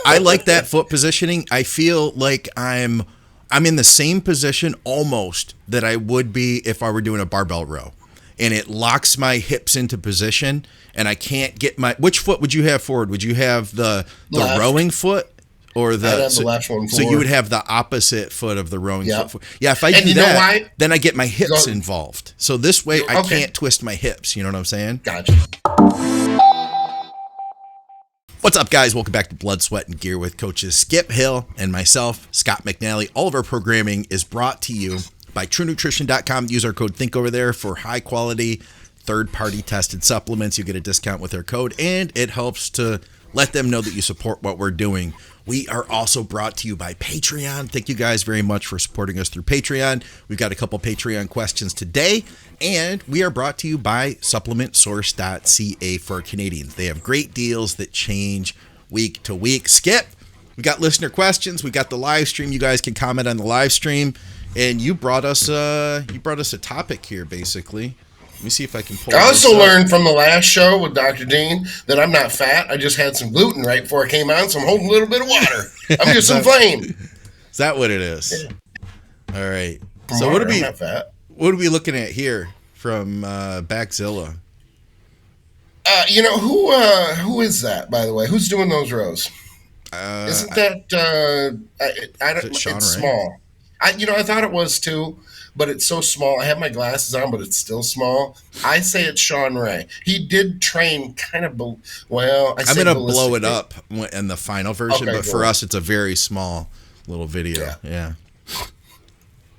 I like that foot positioning. I feel like I'm in the same position almost that I would be if I were doing a barbell row. And it locks my hips into position, and I can't get my... Which foot would you have forward? Would you have the rowing foot? Or the, I'd have the left one forward. So you would have the opposite foot of the rowing foot. Yeah, if I do that, then I get my hips involved. So this way I can't twist my hips. You know what I'm saying? Gotcha. What's up, guys? Welcome back to Blood, Sweat, and Gear with coaches Skip Hill and myself, Scott McNally. All of our programming is brought to you by TrueNutrition.com. Use our code THINK over there for high-quality, third-party tested supplements. You get a discount with our code, and it helps to let them know that you support what we're doing. We are also brought to you by Patreon. Thank you guys very much for supporting us through Patreon. We've got a couple Patreon questions today, and we are brought to you by SupplementSource.ca for Canadians. They have great deals that change week to week. Skip, we got listener questions. We got the live stream. You guys can comment on the live stream, and you brought us a topic here, basically. Let me see if I can pull. I also learned from the last show with Dr. Dean that I'm not fat. I just had some gluten right before I came on, so I'm holding a little bit of water. I'm just inflamed. Is that what it is? Yeah. All right. So I'm not fat. What are we looking at here from Backzilla? Who is that, by the way? Who's doing those rows? Isn't that I don't? Sean it's Ray? Small. I thought it was too. But it's so small. I have my glasses on, but it's still small. I say it's Sean Ray. He did train kind of, I'm going to blow it up in the final version, but for us, it's a very small little video. Yeah.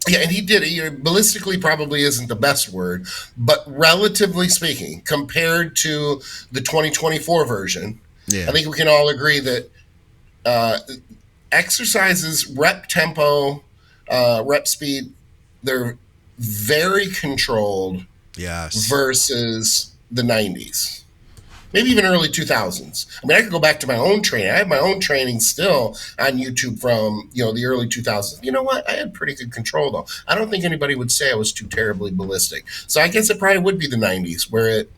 Yeah, and he did. Ballistically probably isn't the best word, but relatively speaking, compared to the 2024 version, I think we can all agree that exercises, rep tempo, rep speed, they're very controlled versus the 90s, maybe even early 2000s. I mean, I could go back to my own training. I have my own training still on YouTube from, the early 2000s. You know what? I had pretty good control, though. I don't think anybody would say I was too terribly ballistic. So I guess it probably would be the 90s where it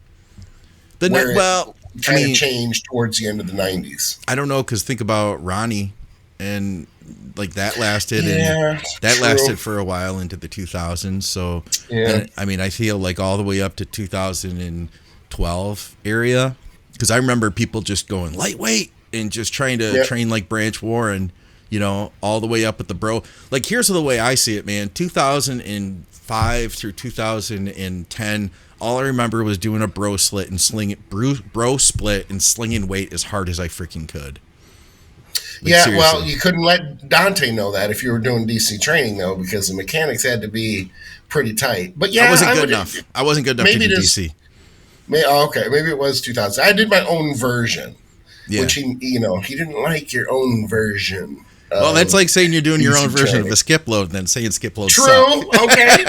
kind of changed towards the end of the 90s. I don't know, because think about Ronnie and... Like that lasted, and that lasted for a while into the 2000s. So, I feel like all the way up to 2012 area, because I remember people just going lightweight and just trying to train like Branch Warren, all the way up at the bro. Like, here's the way I see it, man. 2005 through 2010, all I remember was doing a bro split and slinging weight as hard as I freaking could. Like, seriously. Well, you couldn't let Dante know that if you were doing DC training, though, because the mechanics had to be pretty tight. But I wasn't good enough. I wasn't good enough to do DC. Maybe it was 2000. I did my own version, which he didn't like your own version. Well, that's like saying you're doing your own version of a skip load, and then saying skip load. True. Okay.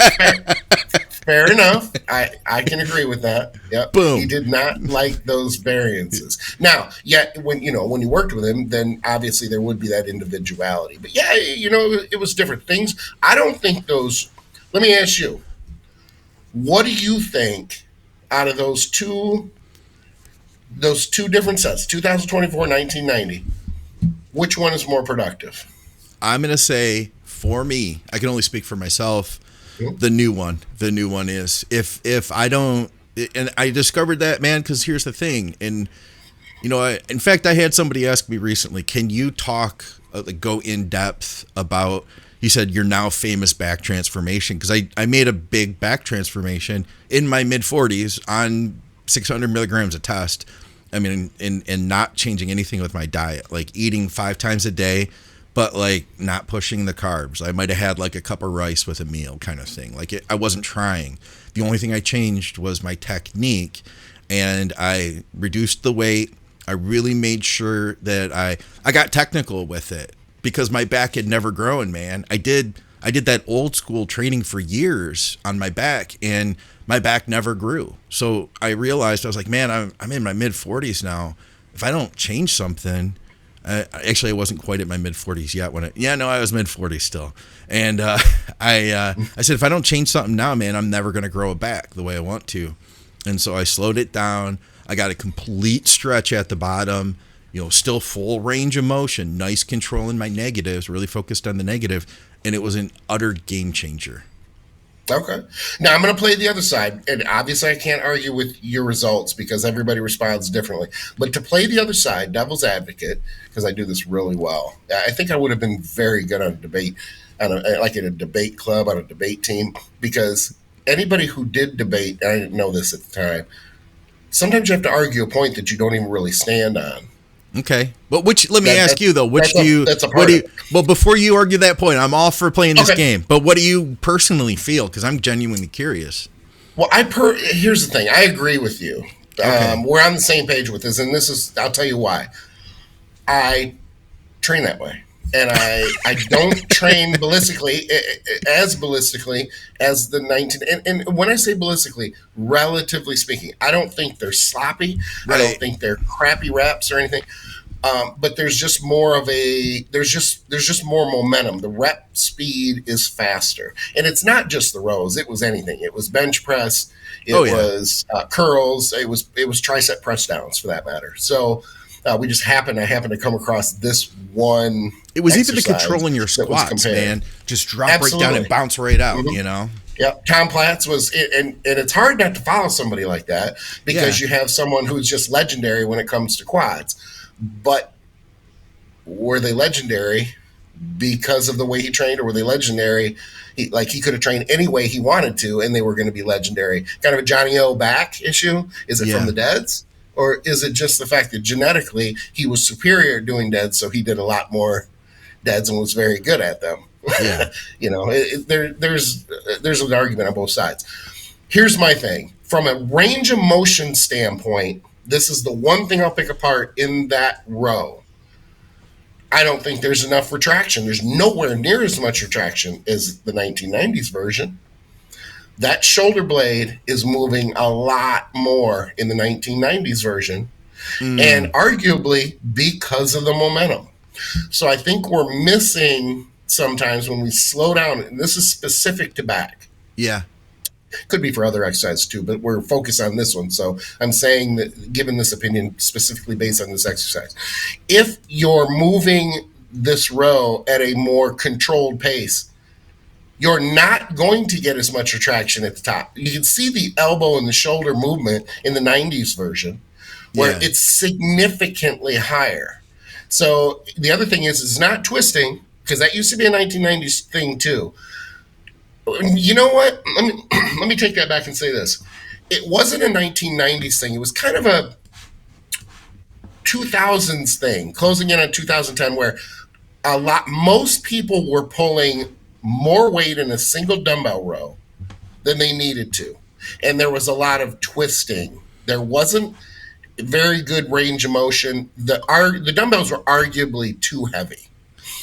Fair enough. I can agree with that. Yep. Boom. He did not like those variances. Now, when you worked with him, then obviously there would be that individuality. But it was different things. I don't think those. Let me ask you, what do you think out of those two different sets, 2024, 1990? Which one is more productive? I'm going to say, for me, I can only speak for myself. The new one is if I don't, and I discovered that, man, because here's the thing. And, in fact, I had somebody ask me recently, can you go in depth about, he said, your now famous back transformation? Because I made a big back transformation in my mid 40s on 600 milligrams a test. I mean, and not changing anything with my diet, like eating 5 times a day, but like not pushing the carbs. I might have had like a cup of rice with a meal kind of thing. Like I wasn't trying. The only thing I changed was my technique, and I reduced the weight. I really made sure that I got technical with it because my back had never grown, man. I did that old school training for years on my back, and my back never grew. So I realized, I was like, man, I'm in my mid 40s now. If I don't change something, actually I wasn't quite at my mid 40s yet I was mid 40s still. And I said, if I don't change something now, man, I'm never going to grow a back the way I want to. And so I slowed it down. I got a complete stretch at the bottom, still full range of motion, nice control in my negatives, really focused on the negative, and it was an utter game changer. Okay. Now I'm going to play the other side, and obviously I can't argue with your results because everybody responds differently. But to play the other side, devil's advocate, because I do this really well, I think I would have been very good on a debate, like in a debate club, on a debate team, because anybody who did debate, and I didn't know this at the time, sometimes you have to argue a point that you don't even really stand on. Okay, but let me ask you though, well, before you argue that point, I'm all for playing this game, but what do you personally feel? Because I'm genuinely curious. Well, here's the thing. I agree with you. Okay. We're on the same page with this, and I'll tell you why. I train that way, and I don't train ballistically as the 19. And when I say ballistically, relatively speaking, I don't think they're sloppy. Right. I don't think they're crappy reps or anything. But there's just more momentum. The rep speed is faster, and it's not just the rows. It was anything. It was bench press. It was curls. It was tricep press downs for that matter. So I happened to come across this one. It was even the controlling your squats, man. Just drop right down and bounce right out. Mm-hmm. Yep. Tom Platz was, and it's hard not to follow somebody like that because you have someone who's just legendary when it comes to quads. But were they legendary because of the way he trained, or were they legendary? He could have trained any way he wanted to, and they were going to be legendary. Kind of a Johnny O back issue. Is it from the deads, or is it just the fact that genetically he was superior at doing deads, so he did a lot more deads and was very good at them? Yeah. There's an argument on both sides. Here's my thing. From a range of motion standpoint, this is the one thing I'll pick apart in that row. I don't think there's enough retraction. There's nowhere near as much retraction as the 1990s version. That shoulder blade is moving a lot more in the 1990s version, and arguably because of the momentum. So I think we're missing sometimes when we slow down, and this is specific to back. Yeah. Could be for other exercises too, but we're focused on this one. So I'm saying that, given this opinion specifically based on this exercise, if you're moving this row at a more controlled pace, you're not going to get as much retraction at the top. You can see the elbow and the shoulder movement in the 90s version where it's significantly higher. So the other thing is it's not twisting, because that used to be a 1990s thing too. You know what? Let me take that back and say this. It wasn't a 1990s thing. It was kind of a 2000s thing, closing in on 2010, where most people were pulling more weight in a single dumbbell row than they needed to. And there was a lot of twisting. There wasn't very good range of motion. The dumbbells were arguably too heavy.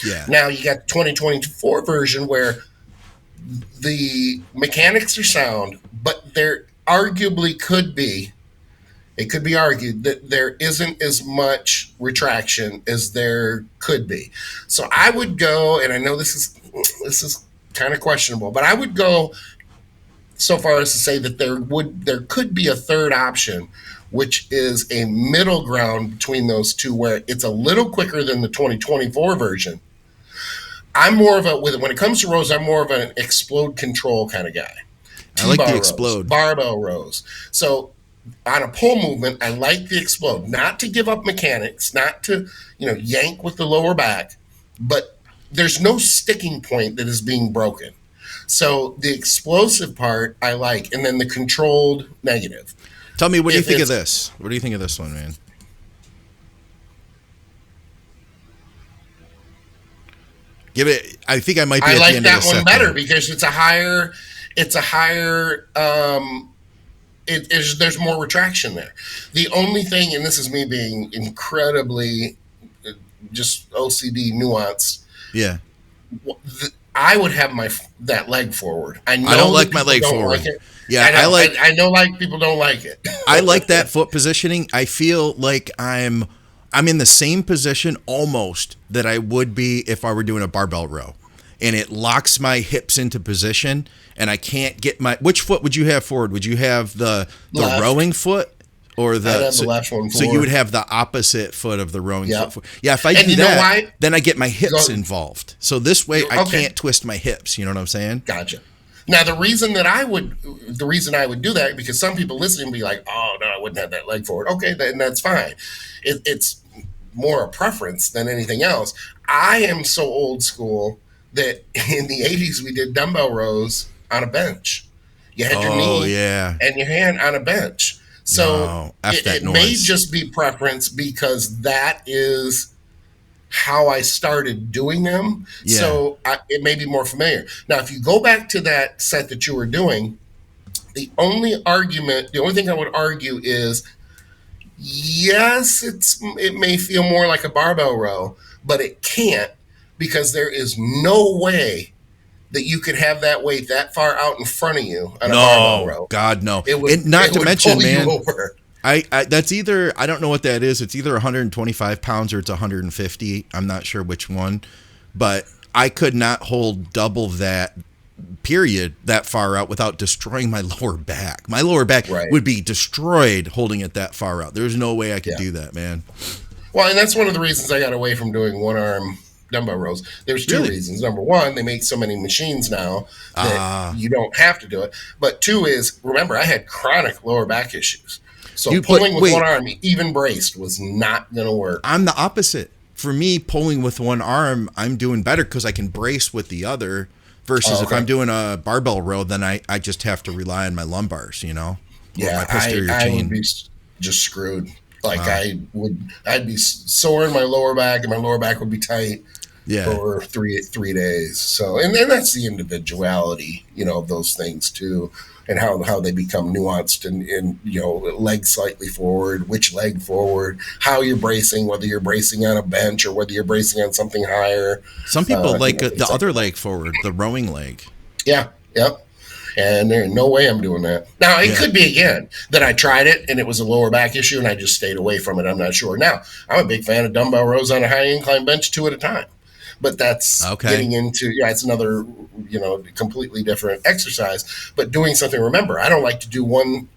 Yeah. Now you got the 2024 version where the mechanics are sound, but there arguably could be argued that there isn't as much retraction as there could be. So I would go, and I know this is kind of questionable, but I would go so far as to say that there could be a third option, which is a middle ground between those two, where it's a little quicker than the 2024 version. I'm more of when it comes to rows, I'm more of an explode control kind of guy. I like the explode. Barbell rows. So on a pull movement, I like the explode. Not to give up mechanics, not to yank with the lower back, but there's no sticking point that is being broken. So the explosive part I like, and then the controlled negative. Tell me, what do you think of this? What do you think of this one, man? Give it. I think I might be. I at like the end that of the one second. better because it's a higher. There's more retraction there. The only thing, and this is me being incredibly just OCD nuanced. Yeah. I would have that leg forward. I don't like my leg forward. Like it. Yeah, I know people don't like it. I like that foot positioning. I feel like I'm in the same position almost that I would be if I were doing a barbell row. And it locks my hips into position, and I can't get which foot would you have forward? Would you have the rowing foot? Or the, I'd have the left one so forward. you would have the opposite foot of the rowing Yep. foot. Yeah, if I And do you know that, why? then I get my hips involved. So this way I Okay. can't twist my hips. You know what I'm saying? Gotcha. Now the reason I would do that, because some people listening be like, "Oh no, I wouldn't have that leg forward." Okay, then that's fine. It's more a preference than anything else. I am so old school that in the 80s we did dumbbell rows on a bench. You had your knee and your hand on a bench. So it may just be preference because that is how I started doing them. Yeah. So it may be more familiar. Now, if you go back to that set that you were doing, the only thing I would argue is, yes, it may feel more like a barbell row, but it can't, because there is no way that you could have that weight that far out in front of you on a barbell row. God, no. It would, not to mention, man, I that's either, I don't know what that is. It's either 125 pounds or it's 150. I'm not sure which one, but I could not hold double that period that far out without destroying my lower back. My lower back would be destroyed holding it that far out. There's no way I could do that, man. Well, and that's one of the reasons I got away from doing one arm dumbbell rows. There's two reasons. Number one, they make so many machines now that you don't have to do it. But two is, remember, I had chronic lower back issues. So pulling with one arm, even braced, was not going to work. I'm the opposite. For me, pulling with one arm, I'm doing better because I can brace with the other. Versus if I'm doing a barbell row, then I just have to rely on my lumbars, you know? Yeah, my posterior chain. I would be just screwed. Like I'd be sore in my lower back, and my lower back would be tight for 3 days. So, and that's the individuality, you know, of those things too, and how they become nuanced, and you know, leg slightly forward, which leg forward, how you're bracing, whether you're bracing on a bench or whether you're bracing on something higher. Some people like the other leg forward, the rowing leg. Yeah. Yep. And there's no way I'm doing that. Now, it could be, again, that I tried it and it was a lower back issue and I just stayed away from it. I'm not sure. Now, I'm a big fan of dumbbell rows on a high incline bench 2 at a time. But that's getting into, it's another, you know, completely different exercise. But doing something, remember, I don't like to do one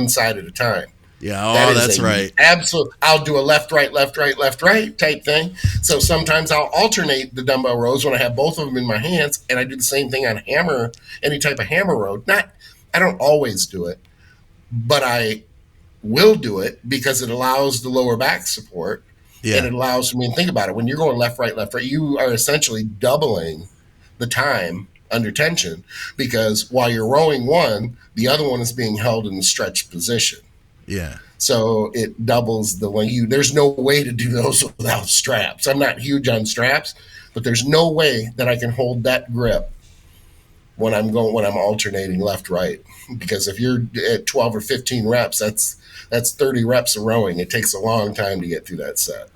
side at a time. Yeah, that's right. Absolutely. I'll do a left, right type thing. So sometimes I'll alternate the dumbbell rows when I have both of them in my hands, and I do the same thing on any type of hammer row. I don't always do it, but I will do it because it allows the lower back support. Yeah. And it allows me, and think about it, when you're going left, right, you are essentially doubling the time under tension, because while you're rowing one, the other one is being held in the stretched position. Yeah. So it doubles the length. There's no way to do those without straps. I'm not huge on straps, but there's no way that I can hold that grip when I'm alternating left, right. Because if you're at 12 or 15 reps, that's 30 reps of rowing. It takes a long time to get through that set.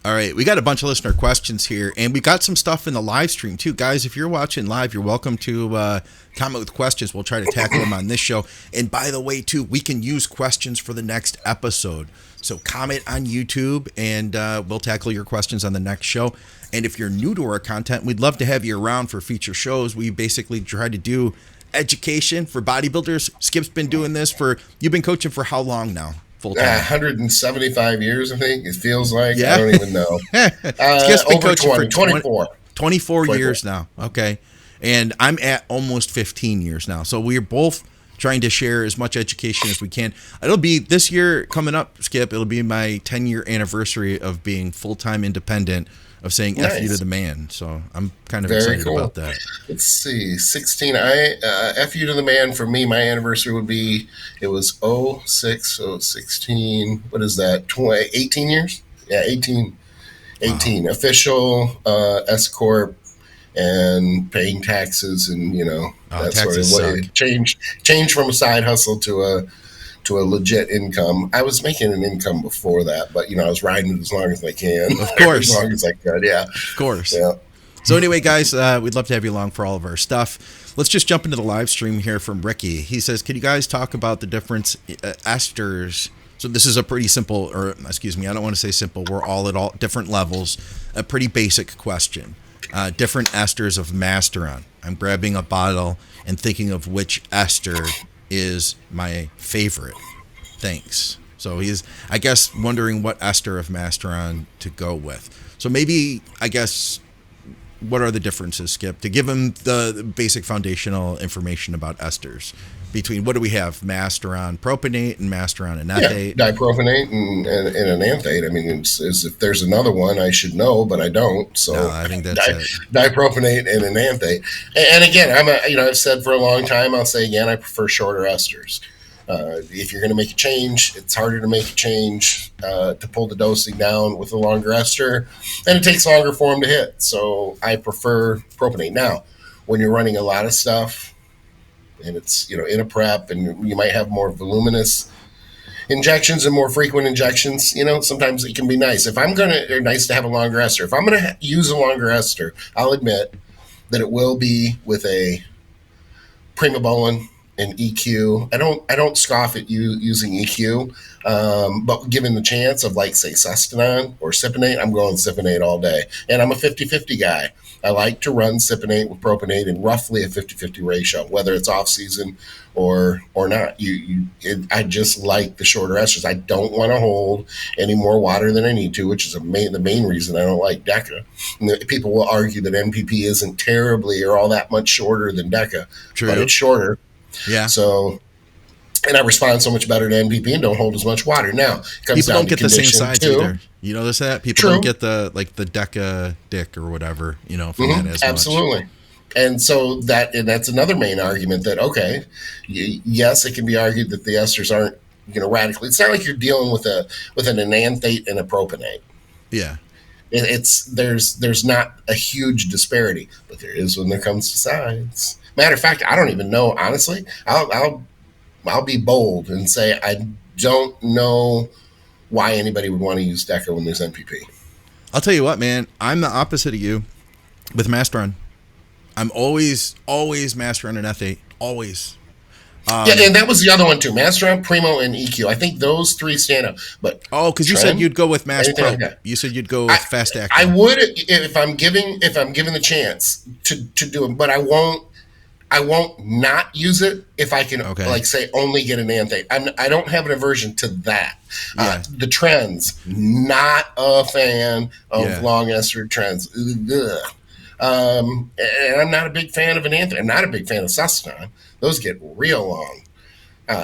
All right, we got a bunch of listener questions here, and we got some stuff in the live stream too. Guys, if you're watching live, you're welcome to comment with questions. We'll try to tackle them on this show. And by the way, too, we can use questions for the next episode. So comment on YouTube, and we'll tackle your questions on the next show. And if you're new to our content, we'd love to have you around for future shows. We basically try to do education for bodybuilders. Skip's been doing this you've been coaching for how long now? Full time? 175 years, I think. It feels like. I don't even know. Skip's been over coaching 20, for 24. 24 years now. Okay. And I'm at almost 15 years now. So we're both trying to share as much education as we can. It'll be this year coming up, Skip. It'll be my 10-year anniversary of being full-time independent, of saying F you to the man. So I'm kind of excited about that. Let's see, 16. F you to the man for me, my anniversary would be, it was 06, so 16, what is that, 18 years? Yeah, 18. Wow. Official, S Corp, and paying taxes, and, you know, that sort of way. Change from a side hustle to a legit income. I was making an income before that, but, you know, I was riding it as long as I can. Of course. As long as I could, yeah. Of course. Yeah. So anyway, guys, we'd love to have you along for all of our stuff. Let's just jump into the live stream here from Ricky. He says, can you guys talk about the difference esters? So this is a pretty simple, or excuse me, I don't want to say simple. We're all at all different levels. A pretty basic question. Different esters of Masteron. I'm grabbing a bottle and thinking of which ester is my favorite. Thanks. So he's, I guess, wondering what ester of Masteron to go with. So maybe, I guess, what are the differences, Skip, to give him the basic foundational information about esters between, what do we have, Masteron propionate and Masteron enanthate? Yeah, dipropionate and enanthate. I mean, it's if there's another one, I should know, but I don't. So no, I think that's it. Dipropionate and enanthate. And again, I've said for a long time, I'll say again, I prefer shorter esters. If you're going to make a change, it's harder to make a change to pull the dosing down with a longer ester, and it takes longer for them to hit. So I prefer propionate. Now, when you're running a lot of stuff, and it's in a prep, and you might have more voluminous injections and more frequent injections, sometimes it can be nice. Or nice to have a longer ester. If I'm gonna use a longer ester, I'll admit that it will be with a primobolan and EQ. I don't scoff at you using EQ, but given the chance of, like, say, Sustanon or Cypionate, I'm going Cypionate all day. And I'm a 50-50 guy. I like to run Cypionate with propionate in roughly a 50-50 ratio, whether it's off season or not. I just like the shorter esters. I don't want to hold any more water than I need to, which is the main reason I don't like DECA. And people will argue that NPP isn't terribly or all that much shorter than DECA, True. But it's shorter. Yeah. So, and I respond so much better to NPP and don't hold as much water. Now, people don't get the same size either. You notice that? People True. Don't get the DECA dick or whatever, from that as absolutely. much. And so that's another main argument that, okay, yes, it can be argued that the esters aren't, radically. It's not like you're dealing with an enanthate and a propionate. Yeah. There's not a huge disparity, but there is when it comes to size. Matter of fact, I don't even know, honestly. I'll be bold and say I don't know why anybody would want to use DECA when there's NPP. I'll tell you what, man. I'm the opposite of you with Masteron. I'm always Masteron and enanthate. Always. And that was the other one too. Masteron, Primo, and EQ. I think those three stand out. But because you said you'd go with Mass Pro. Like you said you'd go with fast acting. I would if I'm given the chance to do it, but I won't not use it if I can, like, say, only get an enanthate. I don't have an aversion to that. Yeah. The trends, not a fan of long ester trends. And I'm not a big fan of enanthate. I'm not a big fan of Sustanon. Those get real long.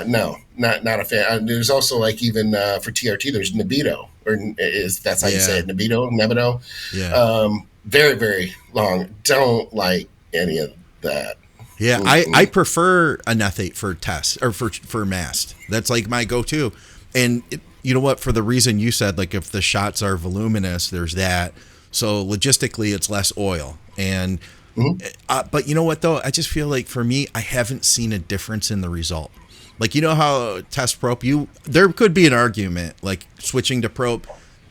No, not a fan. There's also, like, even for TRT, there's Nebido, that's how you say it, Nebido. Yeah. Very, very long. Don't like any of that. Yeah, I prefer enanthate for test or for mast. That's like my go-to. And you know what? For the reason you said, like, if the shots are voluminous, there's that. So logistically, it's less oil. And but you know what though? I just feel like for me, I haven't seen a difference in the result. Like, how test prop, there could be an argument like switching to prop.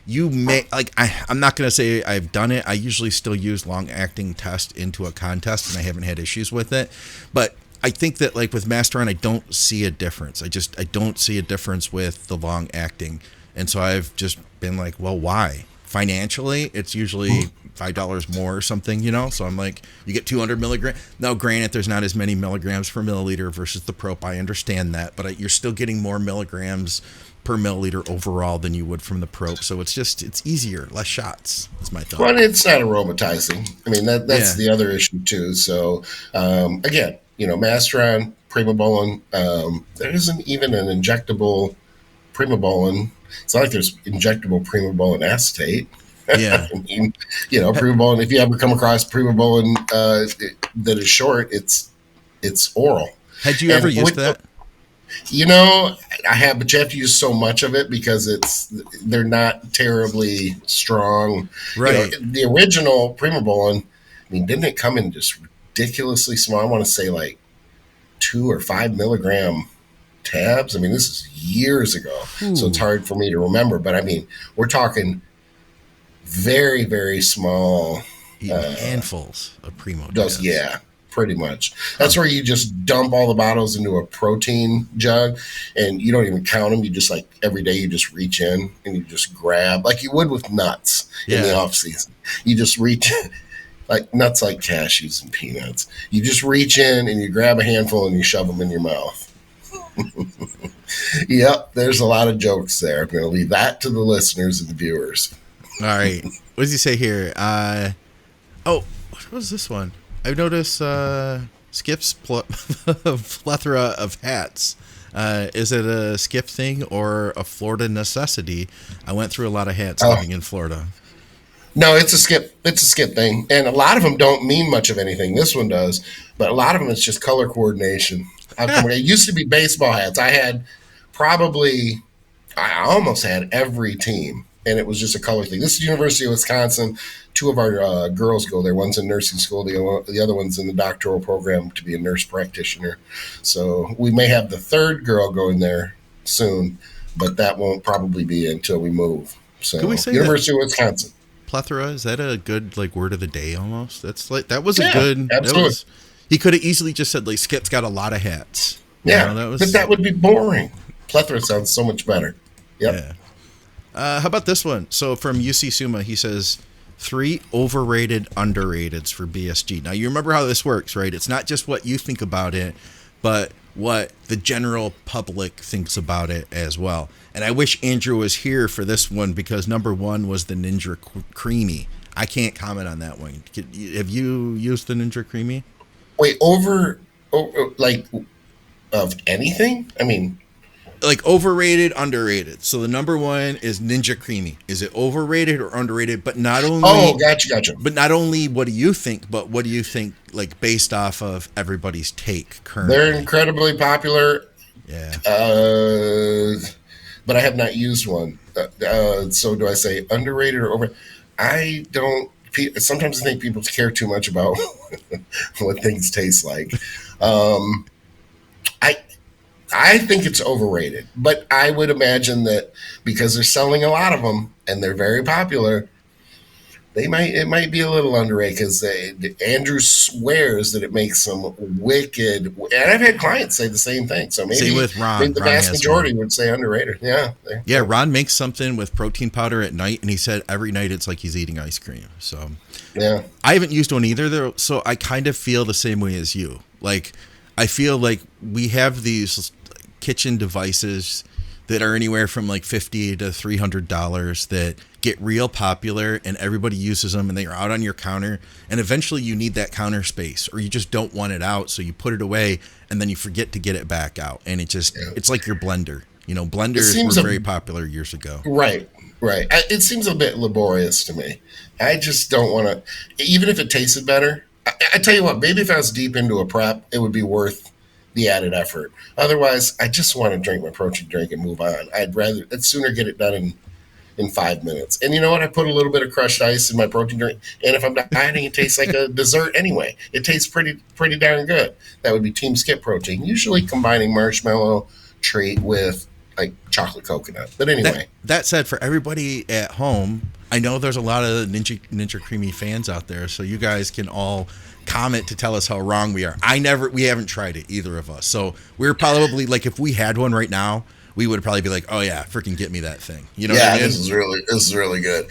You may, like, I'm not going to say I've done it. I usually still use long acting test into a contest and I haven't had issues with it. But I think that, like, with Masteron, I don't see a difference. I don't see a difference with the long acting. And so I've just been like, well, why? Financially, it's usually $5 more or something, So I'm like, you get 200 milligrams. Now, granted, there's not as many milligrams per milliliter versus the prop. I understand that, but you're still getting more milligrams per milliliter overall than you would from the prop. So it's easier, less shots. That's my thought. Well, it's not aromatizing. I mean, that's the other issue too. So again, Masteron, Primobolan, there isn't even an injectable Primobolan. It's not like there's injectable Primobolan acetate. Yeah. I mean, Primobolan, if you ever come across Primobolan that is short, it's oral. Had you ever used that? I have, but you have to use so much of it because they're not terribly strong. Right. The original Primobolan, didn't it come in just ridiculously small? I want to say like 2 or 5 milligram tabs. This is years ago, so it's hard for me to remember. But we're talking very, very small handfuls of Primo tabs. Yeah. Pretty much. That's where you just dump all the bottles into a protein jug and you don't even count them. You just, like, every day you just reach in and you just grab, like you would with nuts in the off season. You just reach, like nuts like cashews and peanuts. You just reach in and you grab a handful and you shove them in your mouth. Yep, there's a lot of jokes there. I'm going to leave that to the listeners and the viewers. All right. What does he say here? What was this one? I've noticed Skip's plethora of hats. Is it a Skip thing or a Florida necessity? I went through a lot of hats living in Florida. No, it's a Skip. It's a Skip thing, and a lot of them don't mean much of anything. This one does, but a lot of them it's just color coordination. It used to be baseball hats. I almost had every team, and it was just a color thing. This is University of Wisconsin. Two of our girls go there. One's in nursing school. The other one's in the doctoral program to be a nurse practitioner. So we may have the third girl going there soon, but that won't probably be until we move. So can we say University of Wisconsin. Plethora, is that a good word of the day almost? That's that was a good. Absolutely. He could have easily just said Skip's got a lot of hats. Yeah, but that would be boring. Plethora sounds so much better. Yep. Yeah. How about this one? So from UC Suma, he says 3 overrated underrateds for BSG. Now you remember how this works, right? It's not just what you think about it, but what the general public thinks about it as well. And I wish Andrew was here for this one because number 1 was the Ninja Creami. I can't comment on that one. Have you used the Ninja Creami? Wait, of anything? I mean, overrated, underrated. So the number 1 is Ninja Creami. Is it overrated or underrated? But not only. Oh, gotcha. But not only what do you think, but what do you think based off of everybody's take currently? They're incredibly popular. Yeah. But I have not used one. So do I say underrated or over? I don't. Sometimes I think people care too much about what things taste like. I think it's overrated, but I would imagine that because they're selling a lot of them and they're very popular, it might be a little underrated because Andrew swears that it makes them wicked. And I've had clients say the same thing. So maybe same with Ron. The vast majority would say underrated. Yeah. Yeah. Ron makes something with protein powder at night, and he said every night it's like he's eating ice cream. So yeah, I haven't used one either though. So I kind of feel the same way as you. I feel like we have these kitchen devices that are anywhere from $50 to $300 that get real popular and everybody uses them and they are out on your counter and eventually you need that counter space or you just don't want it out, so you put it away and then you forget to get it back out, and it's like your blender. Blenders were very popular years ago. Right. It seems a bit laborious to me. I just don't want to, even if it tasted better. I tell you what, maybe if I was deep into a prep, it would be worth the added effort. Otherwise, I just want to drink my protein drink and move on. I'd sooner get it done in 5 minutes. And you know what? I put a little bit of crushed ice in my protein drink, and if I'm dieting, it tastes like a dessert anyway. It tastes pretty darn good. That would be Team Skip protein, usually combining marshmallow treat with chocolate coconut. But anyway. That said, for everybody at home, I know there's a lot of Ninja Creami fans out there, so you guys can all comment to tell us how wrong we are. We haven't tried it, either of us. So we're probably if we had one right now, we would probably be like, oh yeah, freaking get me that thing. You know what I mean? This is really good.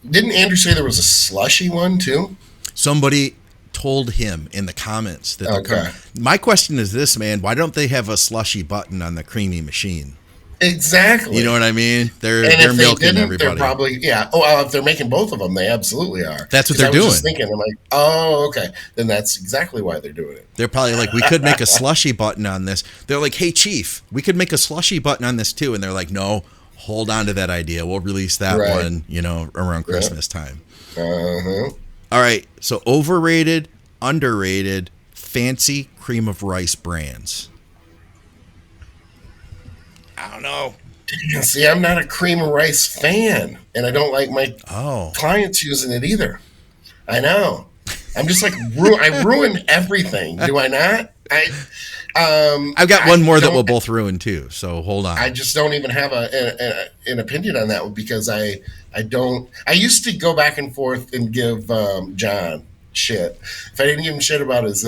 Didn't Andrew say there was a slushy one too? Somebody told him in the comments that my question is this, man, why don't they have a slushy button on the Creami machine? Exactly. You know what I mean? They're milking everybody. They're probably if they're making both of them, they absolutely are. That's what they're doing. I was just thinking, I'm like, oh, okay, then that's exactly why they're doing it. They're probably like, we could make a slushy button on this. They're like, hey chief, we could make a slushy button on this too, and they're like, no, hold on to that idea. We'll release that one, around Christmas time. Uh-huh. All right, so overrated, underrated, fancy cream of rice brands. I don't know. See, I'm not a cream of rice fan, and I don't like my clients using it either. I know. I'm just like, I ruin everything. Do I not? I've got one more that we'll both ruin too. So hold on. I just don't even have an opinion on that one because I don't. I used to go back and forth and give John shit. If I didn't give him shit about his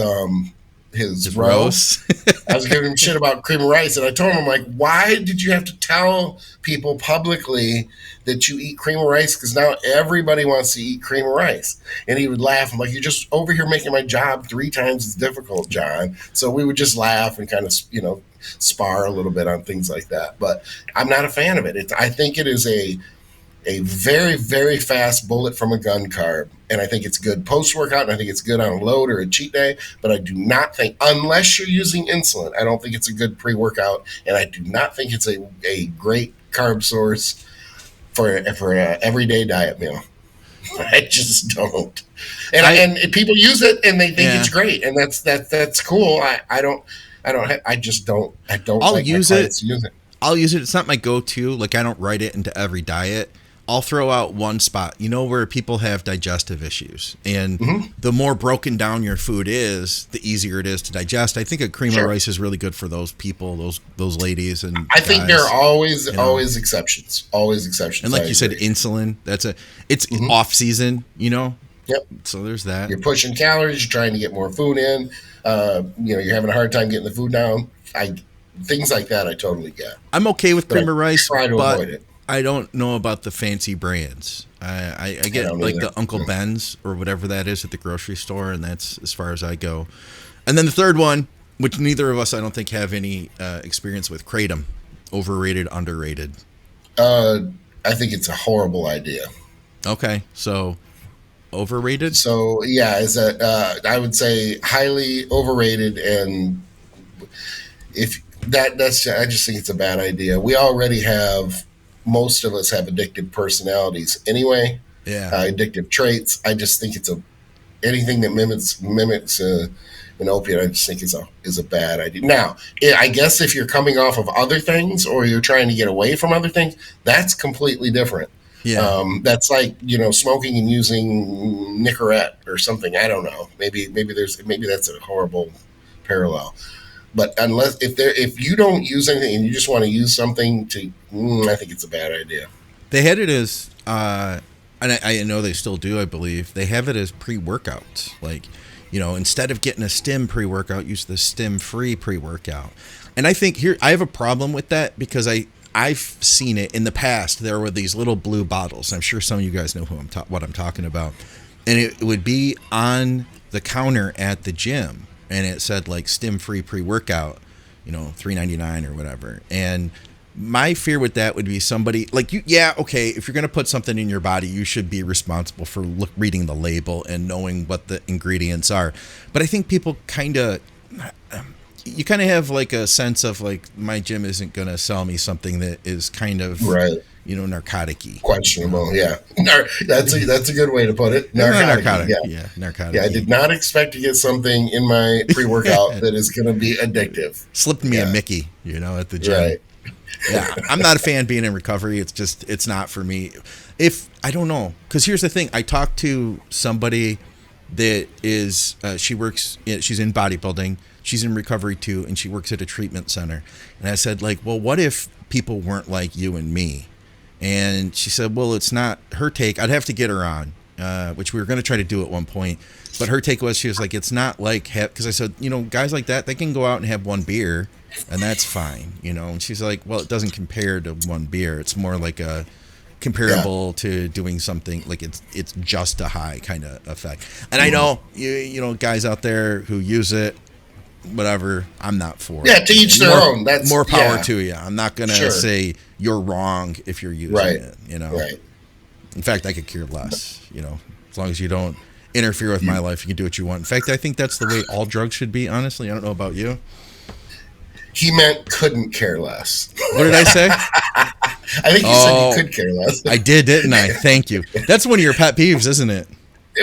his roast. I was giving him shit about cream of rice, and I told him, I'm like, why did you have to tell people publicly that you eat cream of rice? Because now everybody wants to eat cream of rice. And he would laugh. I'm like, you're just over here making my job 3 times as difficult, John. So we would just laugh and kind of, spar a little bit on things like that. But I'm not a fan of it. I think it is a very, very fast bullet from a gun carb. And I think it's good post-workout, and I think it's good on a load or a cheat day. But I do not think, unless you're using insulin, I don't think it's a good pre-workout. And I do not think it's a great carb source for an everyday diet meal. I just don't. And people use it, and they think it's great. And that's cool. I don't I'll use it. I'll use it. It's not my go-to. Like, I don't write it into every diet. I'll throw out one spot, where people have digestive issues. And the more broken down your food is, the easier it is to digest. I think a cream of rice is really good for those people, those ladies. And I think there are always exceptions. Always exceptions. And like you said, insulin, it's off season, Yep. So there's that. You're pushing calories, you're trying to get more food in. You're having a hard time getting the food down. Things like that I totally get. I'm okay with cream of rice, try to avoid it. I don't know about the fancy brands. I get like the Uncle Ben's or whatever that is at the grocery store, and that's as far as I go. And then the third one, which neither of us I don't think have any experience with, kratom. Overrated, underrated. I think it's a horrible idea. Okay, so overrated? So yeah, I would say highly overrated, and I just think it's a bad idea. We already have, most of us have addictive personalities anyway. Yeah. Addictive traits. I just think anything that mimics an opiate. I just think is a bad idea. Now, I guess if you're coming off of other things or you're trying to get away from other things, that's completely different. Yeah. That's like, smoking and using Nicorette or something. I don't know. Maybe that's a horrible parallel. But if you don't use anything and you just want to use something I think it's a bad idea. They had it as, and I know they still do, I believe, they have it as pre-workouts. Like, instead of getting a stim pre-workout, use the stim-free pre-workout. And I think I have a problem with that because I've seen it in the past. There were these little blue bottles. I'm sure some of you guys know what I'm talking about. And it would be on the counter at the gym. And it said like stim-free pre-workout, $3.99 or whatever. And my fear with that would be somebody like you. Yeah, okay. If you're going to put something in your body, you should be responsible for reading the label and knowing what the ingredients are. But I think people you kind of have like a sense of like, my gym isn't going to sell me something that is kind of narcotic-y. Questionable, yeah. That's a good way to put it. Narcotic. Yeah, narcotic. Yeah, I did not expect to get something in my pre-workout that is going to be addictive. Slipped me a Mickey, at the gym. Right. Yeah, I'm not a fan being in recovery. It's not for me. I don't know, because here's the thing. I talked to somebody that is, she's in bodybuilding. She's in recovery too, and she works at a treatment center. And I said, like, well, what if people weren't like you and me? And she said, well, it's not her take. I'd have to get her on, which we were going to try to do at one point. But her take was, she was like, it's not like, because I said, guys like that, they can go out and have one beer, and that's fine, And she's like, well, it doesn't compare to one beer. It's more like a comparable to doing something like it's just a high kind of effect. And I know, guys out there who use it, whatever, I'm not for it. Yeah, to each their own. That's more power to you. I'm not going to say you're wrong if you're using it, Right. In fact, I could care less, as long as you don't interfere with my life, you can do what you want. In fact, I think that's the way all drugs should be, honestly. I don't know about you. He meant couldn't care less. What did I say? I think you said you could care less. I did, didn't I? Thank you. That's one of your pet peeves, isn't it?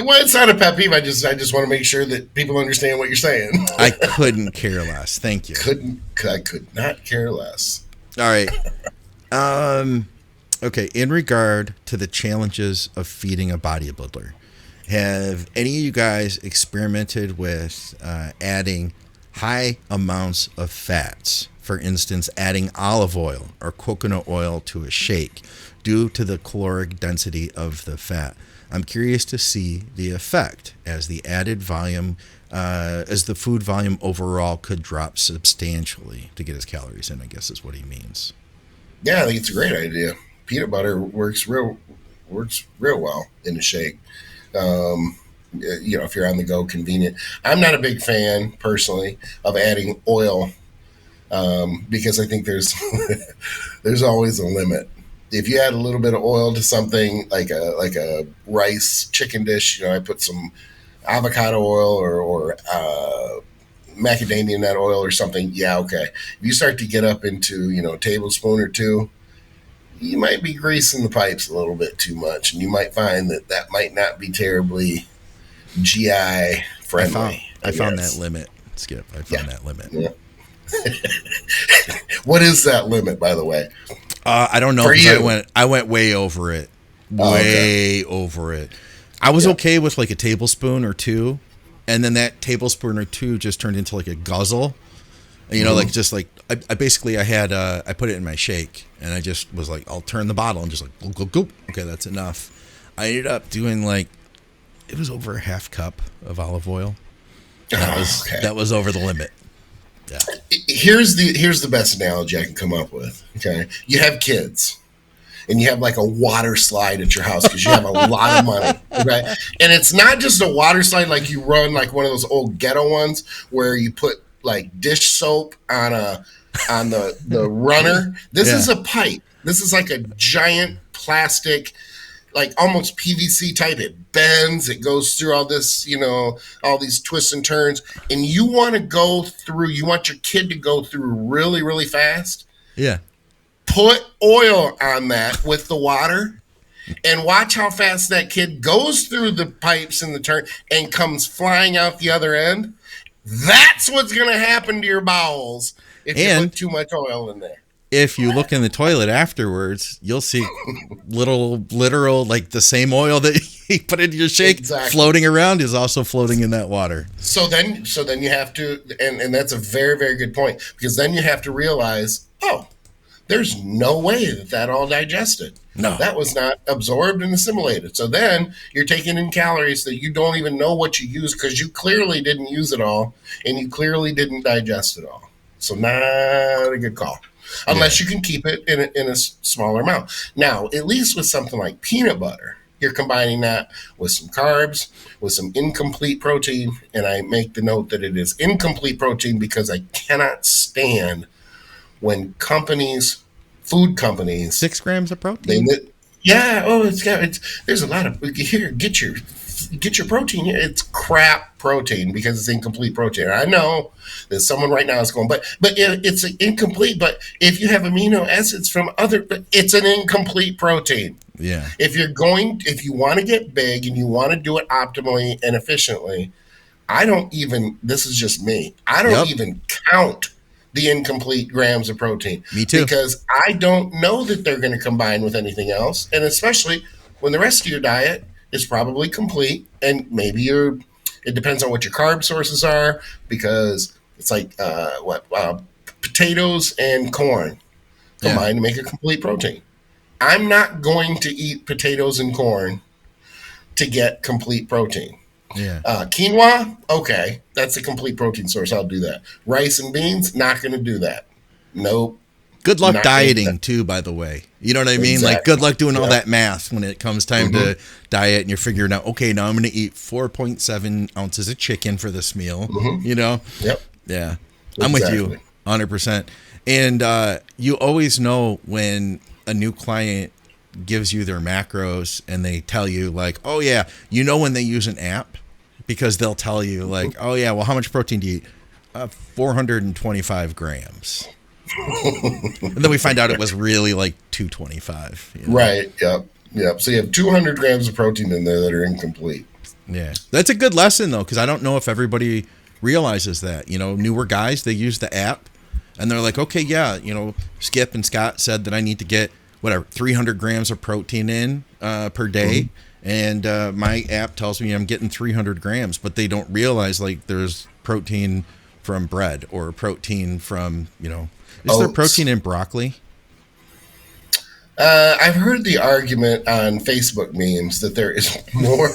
Well, it's not a pet peeve. I just want to make sure that people understand what you're saying. I couldn't care less. Thank you. I could not care less. All right. Okay. In regard to the challenges of feeding a bodybuilder, have any of you guys experimented with adding high amounts of fats? For instance, adding olive oil or coconut oil to a shake due to the caloric density of the fat. I'm curious to see the effect as the added volume, as the food volume overall could drop substantially to get his calories in, I guess is what he means. Yeah, I think it's a great idea. Peanut butter works real well in a shake. If you're on the go, convenient. I'm not a big fan personally of adding oil because I think there's there's always a limit. If you add a little bit of oil to something like a rice chicken dish, I put some avocado oil or macadamia nut oil or something. Yeah, okay. If you start to get up into a tablespoon or two, you might be greasing the pipes a little bit too much, and you might find that might not be terribly GI friendly. I found that limit, Skip. I found that limit. Yeah. What is that limit, by the way? I don't know. For you. I went way over it. Over it. I was okay with like a tablespoon or two, and then that tablespoon or two just turned into like a guzzle. Like just like I basically had I put it in my shake, and I just was like, I'll turn the bottle and just like goop, goop, goop. Okay, that's enough. I ended up doing it was over a half cup of olive oil. That was over the limit. Yeah. Here's the best analogy I can come up with. Okay, you have kids, and you have like a water slide at your house because you have a lot of money, right? And it's not just a water slide like you run like one of those old ghetto ones where you put like dish soap on the runner. This is a pipe. This is like a giant plastic, like almost PVC type. It bends, it goes through all this, all these twists and turns, and you want your kid to go through really, really fast. Yeah. Put oil on that with the water and watch how fast that kid goes through the pipes and the turn and comes flying out the other end. That's what's going to happen to your bowels if you put too much oil in there. If you look in the toilet afterwards, you'll see literal, like the same oil that he put into your shake floating around is also floating in that water. So then you have to, and that's a very, very good point, because then you have to realize, there's no way that all digested. No. That was not absorbed and assimilated. So then you're taking in calories that you don't even know what you use because you clearly didn't use it all and you clearly didn't digest it all. So not a good call. Unless you can keep it in a smaller amount. Now, at least with something like peanut butter, you're combining that with some carbs, with some incomplete protein, and I make the note that it is incomplete protein because I cannot stand when food companies... 6 grams of protein? There's a lot of... Here, get your protein here. It's crap protein because it's incomplete protein. I know that someone right now is going, but it's incomplete. But if you have amino acids from it's an incomplete protein. Yeah. If you want to get big and you want to do it optimally and efficiently, this is just me. I don't even count the incomplete grams of protein. Me too. Because I don't know that they're going to combine with anything else. And especially when the rest of your diet is probably complete, and maybe it depends on what your carb sources are, because it's like potatoes and corn combined to make a complete protein. I'm not going to eat potatoes and corn to get complete protein. Yeah. Quinoa, okay, that's a complete protein source. I'll do that. Rice and beans, not going to do that. Nope. Good luck dieting too, by the way. You know what I mean? Exactly. Like, good luck doing all that math when it comes time to diet and you're figuring out, okay, now I'm going to eat 4.7 ounces of chicken for this meal. Yep. Yeah. I'm with you 100%. And you always know when a new client gives you their macros and they tell you like, oh yeah, when they use an app, because they'll tell you like, oh yeah, well, how much protein do you eat? 425 grams. And then we find out it was really like 225. Right. Yep. So you have 200 grams of protein in there that are incomplete. Yeah. That's a good lesson though, because I don't know if everybody realizes that. Newer guys, they use the app and they're like, okay, Skip and Scott said that I need to get 300 grams of protein in per day. And my app tells me I'm getting 300 grams, but they don't realize like there's protein from bread or protein from, is there protein in broccoli? I've heard the argument on Facebook memes that there is more.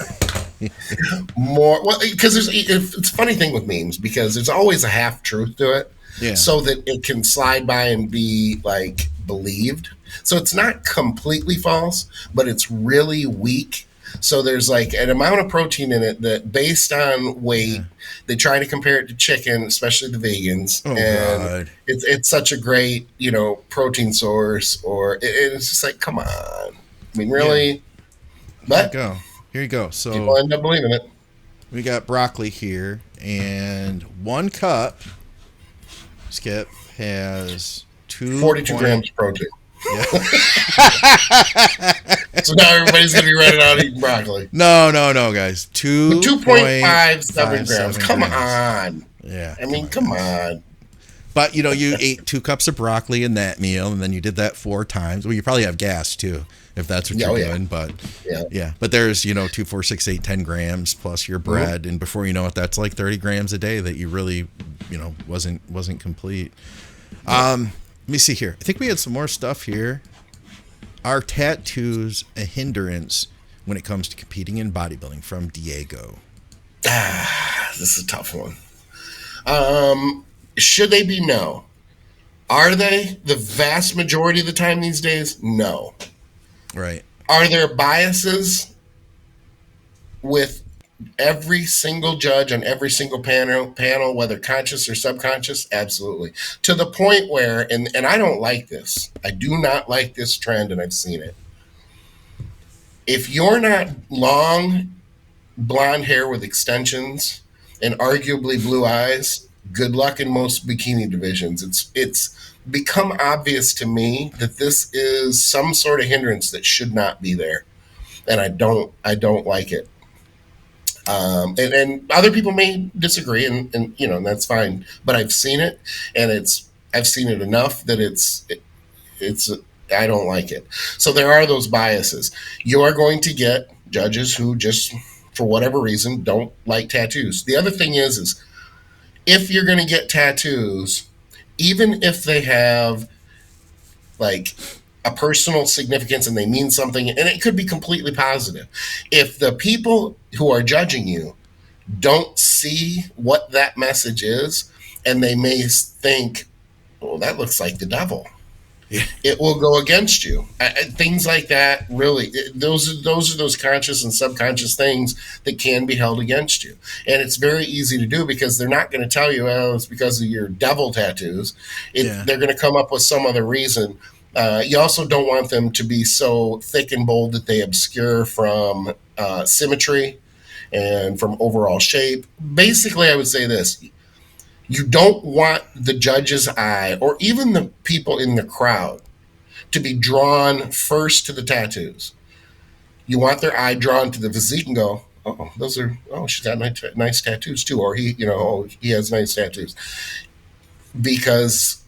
Well, because it's a funny thing with memes because there's always a half truth to it, so that it can slide by and be like believed. So it's not completely false, but it's really weak. So there's like an amount of protein in it that, based on weight, they try to compare it to chicken, especially the vegans. Oh, and God. it's such a great, protein source. Or it's just like, come on. I mean, really? Yeah. But Here you go. So people end up believing it. we got broccoli here, and 1 cup, Skip, has 42 grams of protein. Yeah. So now everybody's going to be running out eating broccoli. No, guys. 2.57 grams. Come on. Yeah. I mean, come on. But, you ate 2 cups of broccoli in that meal, and then you did that 4 times. Well, you probably have gas, too, if that's what you're doing. But, But there's, 2, 4, 6, 8, 10 grams plus your bread. Mm-hmm. And before you know it, that's like 30 grams a day that you really, wasn't complete. Let me see here. I think we had some more stuff here. Are tattoos a hindrance when it comes to competing in bodybuilding? From Diego. This is a tough one. Should they be? No. Are they? The vast majority of the time these days? No. Right. Are there biases with every single judge on every single panel, whether conscious or subconscious? Absolutely. To the point where, and I don't like this. I do not like this trend, and I've seen it. If you're not long, blonde hair with extensions and arguably blue eyes, good luck in most bikini divisions. It's become obvious to me that this is some sort of hindrance that should not be there, and I don't like it. And other people may disagree, and that's fine. But I've seen it, and I've seen it enough that it's I don't like it. So there are those biases. You are going to get judges who just, for whatever reason, don't like tattoos. The other thing is if you're going to get tattoos, even if they have like a personal significance and they mean something, and it could be completely positive, if the people who are judging you don't see what that message is, and they may think, oh, that looks like the devil, it will go against you. Things like that, really, those are those conscious and subconscious things that can be held against you. And it's very easy to do because they're not going to tell you, well, it's because of your devil tattoos. They're going to come up with some other reason. You also don't want them to be so thick and bold that they obscure from symmetry and from overall shape. Basically, I would say this. You don't want the judge's eye, or even the people in the crowd, to be drawn first to the tattoos. You want their eye drawn to the physique and go, she's got nice tattoos too, or he has nice tattoos. Because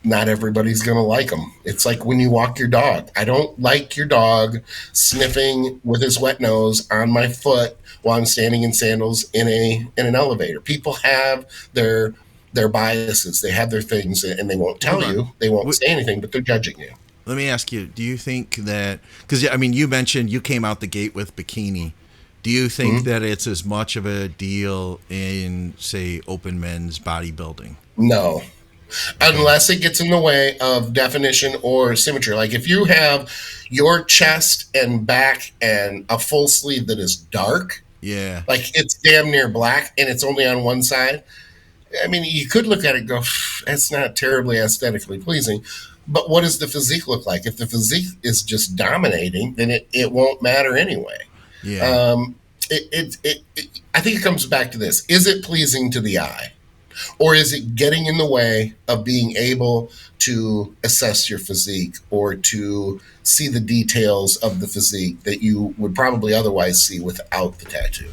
not everybody's going to like them. It's like when you walk your dog. I don't like your dog sniffing with his wet nose on my foot while I'm standing in sandals in an elevator. People have their biases. They have their things, and they won't tell you. They won't say anything, but they're judging you. Let me ask you, do you think that, because you mentioned you came out the gate with bikini. Do you think that it's as much of a deal in, say, open men's bodybuilding? No. Unless it gets in the way of definition or symmetry. Like if you have your chest and back and a full sleeve that is dark, like it's damn near black and it's only on one side, I mean, you could look at it and go, that's not terribly aesthetically pleasing. But what does the physique look like? If the physique is just dominating, then it won't matter anyway. I think it comes back to this. Is it pleasing to the eye? Or is it getting in the way of being able to assess your physique or to see the details of the physique that you would probably otherwise see without the tattoo?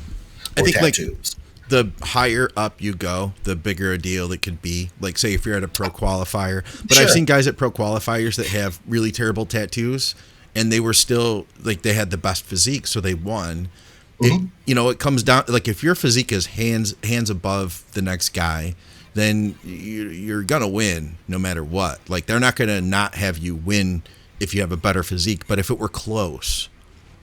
I think tattoos. The higher up you go, the bigger a deal it could be. Like, say, if you're at a pro qualifier. But I've seen guys at pro qualifiers that have really terrible tattoos, and they were still, like, they had the best physique, so they won. It comes down, like, if your physique is hands above the next guy, then you're going to win no matter what. Like, they're not going to not have you win if you have a better physique. But if it were close,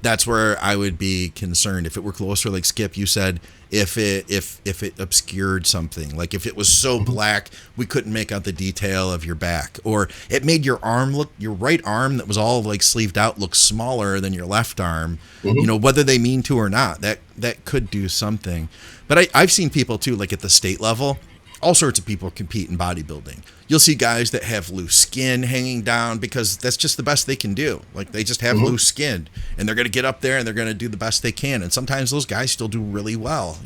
that's where I would be concerned. If it were closer, like Skip, you said, if it obscured something, like if it was so black we couldn't make out the detail of your back, or it made your right arm that was all like sleeved out look smaller than your left arm, whether they mean to or not, that could do something. But I've seen people too, like at the state level, all sorts of people compete in bodybuilding. You'll see guys that have loose skin hanging down because that's just the best they can do. Like they just have loose skin, and they're going to get up there and they're going to do the best they can. And sometimes those guys still do really well,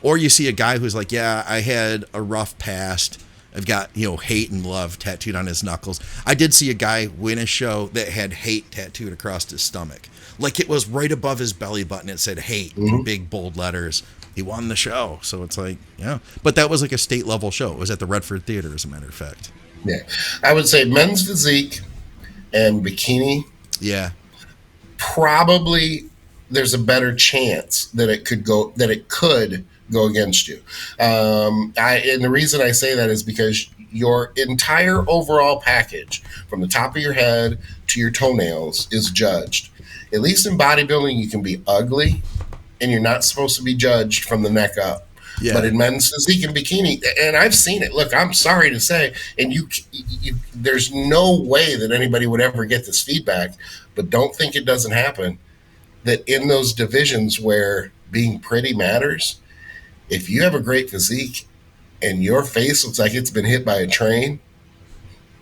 Or you see a guy who's like, yeah, I had a rough past. I've got, hate and love tattooed on his knuckles. I did see a guy win a show that had hate tattooed across his stomach. Like it was right above his belly button. It said hate in big bold letters. He won the show. So it's like, yeah. But that was like a state level show. It was at the Redford Theater, as a matter of fact. Yeah. I would say men's physique and bikini. Yeah. Probably there's a better chance that it could go against you. And the reason I say that is because your entire overall package, from the top of your head to your toenails, is judged. At least in bodybuilding, you can be ugly, and you're not supposed to be judged from the neck up. Yeah. But in men's physique and bikini, and I've seen it. Look, I'm sorry to say, and you there's no way that anybody would ever get this feedback, but don't think it doesn't happen, that in those divisions where being pretty matters, if you have a great physique and your face looks like it's been hit by a train,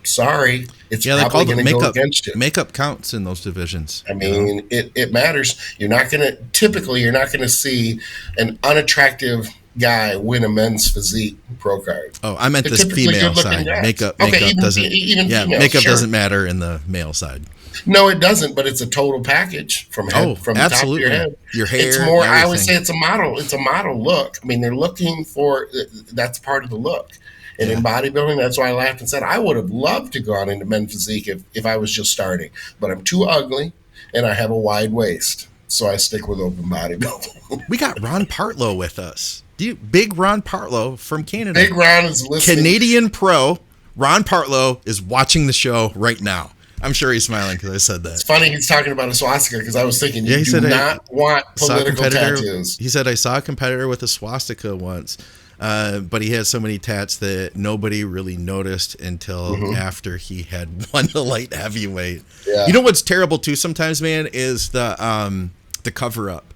sorry, it's probably going to go against you. Makeup counts in those divisions. I mean, it matters. You're not going to see an unattractive guy win a men's physique pro card. Oh, I meant this female side. Makeup doesn't matter in the male side. No, it doesn't, but it's a total package from the top of your head. Your hair. It's more, I would say it's a model. It's a model look. I mean, they're looking for, that's part of the look. And in bodybuilding, that's why I laughed and said, I would have loved to go on into men's physique if I was just starting. But I'm too ugly, and I have a wide waist. So I stick with open bodybuilding. We got Ron Partlow with us. Big Ron Partlow from Canada. Big Ron is listening. Canadian pro. Ron Partlow is watching the show right now. I'm sure he's smiling because I said that. It's funny he's talking about a swastika because I was thinking you do not want political tattoos. He said, I saw a competitor with a swastika once. But he had so many tats that nobody really noticed until after he had won the light heavyweight. Yeah. You know what's terrible too sometimes, man, is the cover up.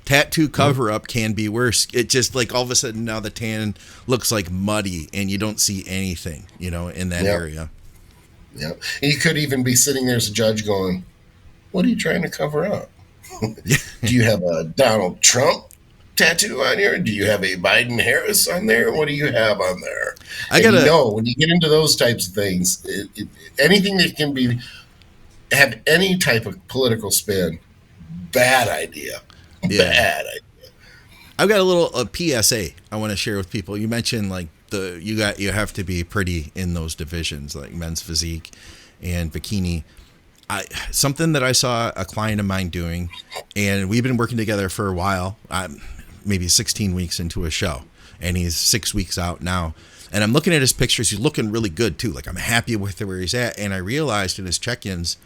Tattoo cover up can be worse. It just like all of a sudden now the tan looks like muddy and you don't see anything, in that area. Yeah. And you could even be sitting there as a judge going, what are you trying to cover up? Do you have a Donald Trump tattoo on here? Do you have a Biden Harris on there? What do you have on there? When you get into those types of things, anything that can have any type of political spin, bad idea. Yeah. Bad idea. I've got a PSA I want to share with people. You mentioned like you have to be pretty in those divisions like men's physique and bikini. Something that I saw a client of mine doing, and we've been working together for a while. Maybe 16 weeks into a show, and he's 6 weeks out now. And I'm looking at his pictures. He's looking really good too. Like I'm happy with where he's at. And I realized in his check-ins,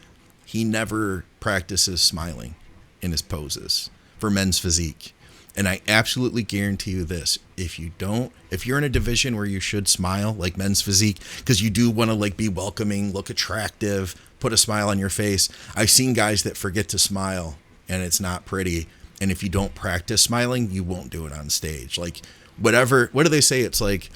he never practices smiling in his poses for men's physique. And I absolutely guarantee you this: if you're in a division where you should smile, like men's physique, because you do want to like be welcoming, look attractive, put a smile on your face. I've seen guys that forget to smile, and it's not pretty. And if you don't practice smiling, you won't do it on stage. Like whatever, what do they say? It's like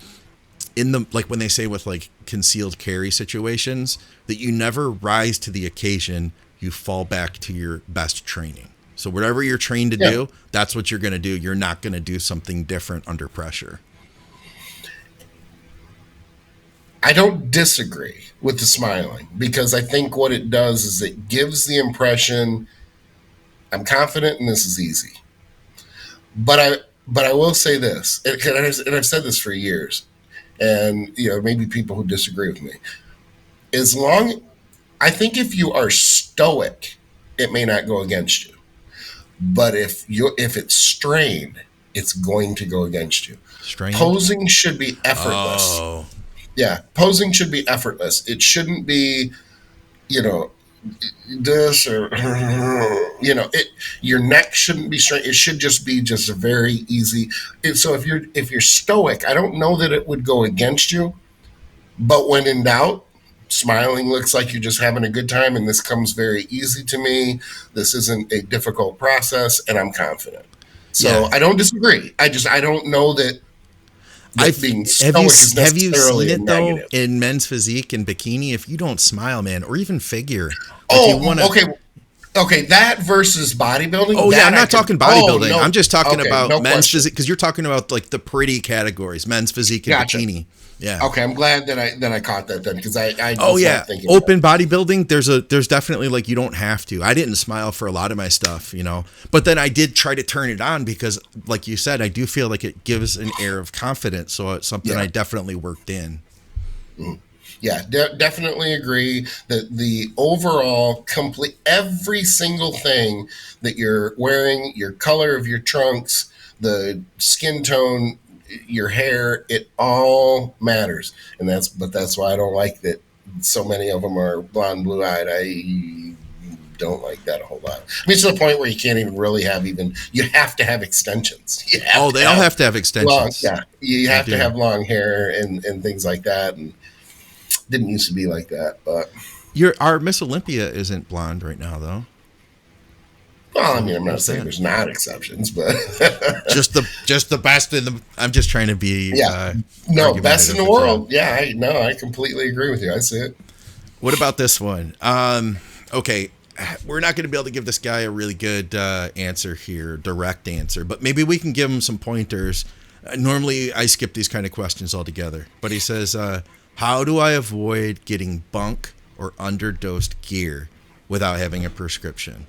when they say with like concealed carry situations that you never rise to the occasion, you fall back to your best training. So whatever you're trained to do, that's what you're going to do. You're not going to do something different under pressure. I don't disagree with the smiling because I think what it does is it gives the impression I'm confident and this is easy. But I will say this, and I've said this for years, and maybe people who disagree with me. I think if you are stoic, it may not go against you. But if it's strained, it's going to go against you. Strained? Posing should be effortless. Oh. Yeah, posing should be effortless. It shouldn't be, this or your neck shouldn't be straight. It should just be just a very easy. So if you're stoic, I don't know that it would go against you, but when in doubt, smiling looks like you're just having a good time, and this comes very easy to me. This isn't a difficult process, and I'm confident. So I don't disagree. I don't know that being stoic is necessarily have you seen it negative. though in men's physique and bikini? If you don't smile, man, or even figure. Okay, that versus bodybuilding. Oh yeah, I'm not talking bodybuilding. No, I'm just talking about men's physique, because you're talking about like the pretty categories, men's physique and bikini. Yeah. Okay, I'm glad that I caught that then, because I open bodybuilding. There's definitely, like, you don't have to. I didn't smile for a lot of my stuff, but then I did try to turn it on because, like you said, I do feel like it gives an air of confidence. So it's something I definitely worked in. Mm. Yeah, definitely agree that the overall complete every single thing that you're wearing, your color of your trunks, the skin tone, your hair, it all matters. And that's why I don't like that so many of them are blonde, blue-eyed. I don't like that a whole lot. I mean, it's to the point where you can't even really you have to have extensions. They all have to have extensions. You have to have long hair and things like that. And didn't used to be like that, but our Miss Olympia isn't blonde right now, though. Well, I mean, I'm not saying there's not exceptions, but just the best in the. I'm just trying to be best in the world. Yeah, I completely agree with you. I see it. What about this one? Okay, we're not going to be able to give this guy a really good answer here, direct answer, but maybe we can give him some pointers. Normally, I skip these kind of questions altogether, but he says, "How do I avoid getting bunk or underdosed gear without having a prescription?"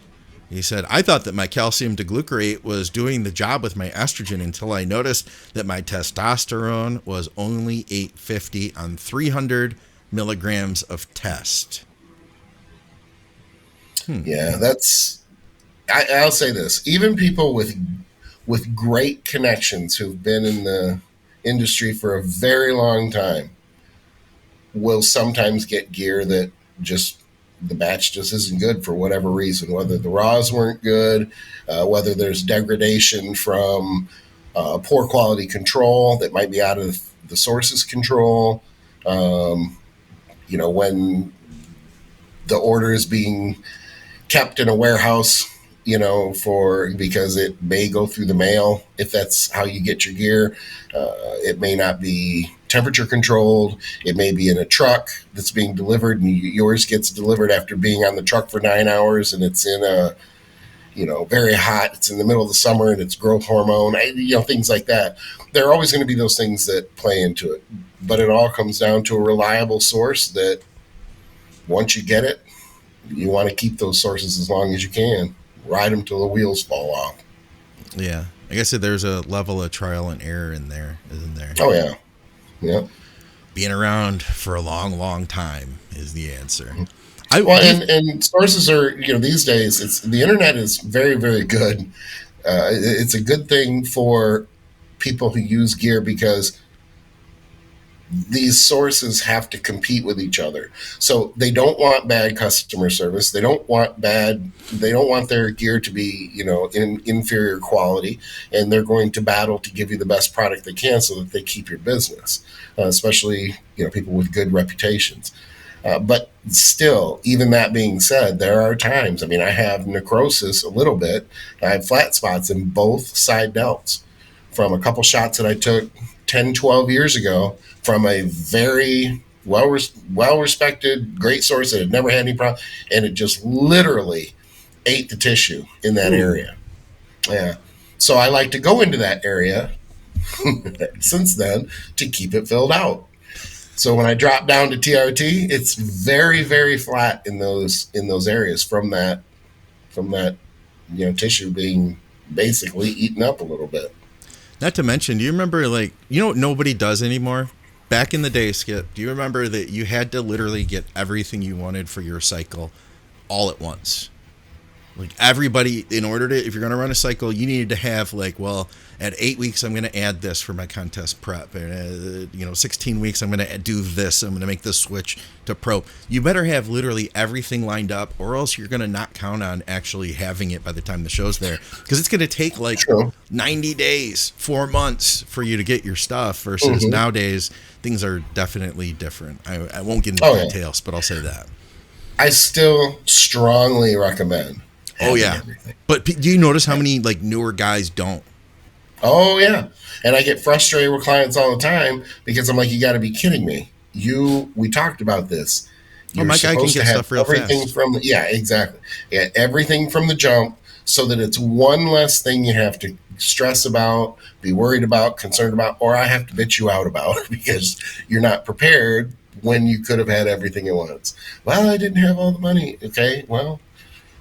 He said, "I thought that my calcium deglucarate was doing the job with my estrogen until I noticed that my testosterone was only 850 on 300 milligrams of test." Yeah, I'll say this. Even people with great connections who've been in the industry for a very long time will sometimes get gear that the batch just isn't good for whatever reason, whether the raws weren't good, whether there's degradation from poor quality control that might be out of the source's control. When the order is being kept in a warehouse, because it may go through the mail. If that's how you get your gear, it may not be temperature controlled. It may be in a truck that's being delivered, and yours gets delivered after being on the truck for 9 hours, and it's in a, very hot. It's in the middle of the summer, and it's growth hormone. Things like that. There are always going to be those things that play into it, but it all comes down to a reliable source that once you get it, you want to keep those sources as long as you can. Ride them till the wheels fall off. Yeah. I guess there's a level of trial and error in there, isn't there? Oh, yeah. Yeah. Being around for a long, long time is the answer. And sources are, these days, the internet is very, very good. It's a good thing for people who use gear because these sources have to compete with each other. So they don't want bad customer service. They don't want their gear to be, in inferior quality, and they're going to battle to give you the best product they can so that they keep your business, especially, people with good reputations. But still, even that being said, there are times, I have necrosis a little bit. I have flat spots in both side delts from a couple shots that I took 10, 12 years ago from a very well-respected, great source that had never had any problem, and it just literally ate the tissue in that area. Yeah. So I like to go into that area since then to keep it filled out. So when I drop down to TRT, it's very, very flat in those areas from that tissue being basically eaten up a little bit. Not to mention, do you remember, what nobody does anymore? Back in the day, Skip, do you remember that you had to literally get everything you wanted for your cycle all at once? Like everybody, in order to, if you're going to run a cycle, you needed to have like, well, at 8 weeks, I'm going to add this for my contest prep. And, 16 weeks, I'm going to do this. I'm going to make this switch to pro. You better have literally everything lined up, or else you're going to not count on actually having it by the time the show's there. Because it's going to take like 90 days, 4 months for you to get your stuff versus nowadays, things are definitely different. I won't get into details, but I'll say that. I still strongly recommend. Oh yeah, everything. But do you notice how many like newer guys don't? Oh yeah, and I get frustrated with clients all the time because I'm like, you got to be kidding me. We talked about this. You're my guy can get stuff real fast. Exactly. Yeah, everything from the jump, so that it's one less thing you have to stress about, be worried about, concerned about, or I have to bitch you out about because you're not prepared when you could have had everything at once. Well, I didn't have all the money. Okay, well,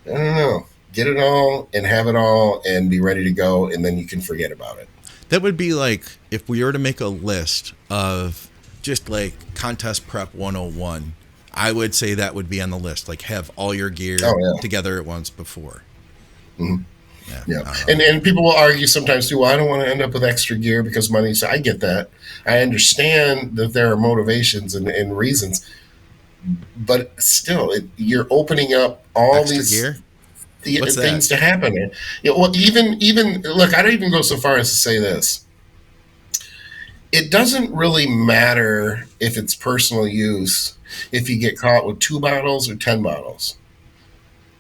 I don't know. Get it all and have it all and be ready to go, and then you can forget about it. That would be like if we were to make a list of just like contest prep 101, I would say that would be on the list. Like have all your gear together at once before. Mm-hmm. Yeah. And people will argue sometimes too, well, I don't want to end up with extra gear because money. So I get that. I understand that there are motivations and reasons, but still, you're opening up all extra these gear? Things to happen. Well, even look, I don't even go so far as to say this. It doesn't really matter if it's personal use if you get caught with 2 bottles or 10 bottles.